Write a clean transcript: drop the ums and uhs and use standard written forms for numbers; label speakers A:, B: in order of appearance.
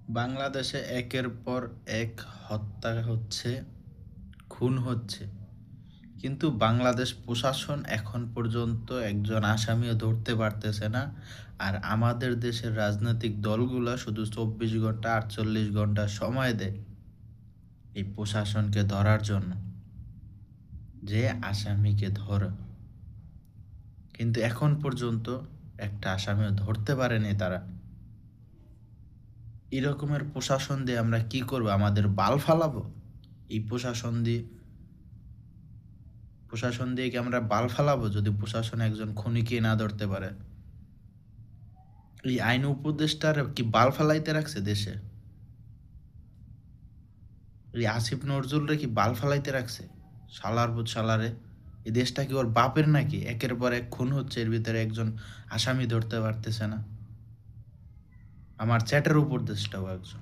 A: বাংলাদেশে একের পর এক হত্যা হচ্ছে, খুন হচ্ছে। কিন্তু বাংলাদেশ প্রশাসন এখন পর্যন্ত একজন আসামিও ধরতে পারতেছে না। আর আমাদের দেশের রাজনৈতিক দলগুলা শুধু 24 ঘন্টা 48 ঘন্টা সময় দেয় এই প্রশাসনকে ধরার জন্য, যে আসামিকে ধরো। কিন্তু এখন পর্যন্ত একটা আসামিও ধরতে পারেনি তারা। এরকমের প্রশাসন দিয়ে আমরা কি করব? আমাদের বাল ফালাবো? এই প্রশাসন দিয়ে কি আমরা বাল ফালাবো যদি প্রশাসন একজন খুনিকে না ধরতে পারে? এই আইন উপদেষ্টার কি বাল ফালাইতে রাখছে দেশে? এই আসিফ নজরুলরে কি বাল ফালাইতে রাখছে? শালার পুত শালারে। এই দেশটা কি ওর বাপের নাকি? একের পর এক খুন হচ্ছে, এর ভিতরে একজন আসামি ধরতে পারতেছে না। আমার চ্যাটের উপদেষ্টাও একজন।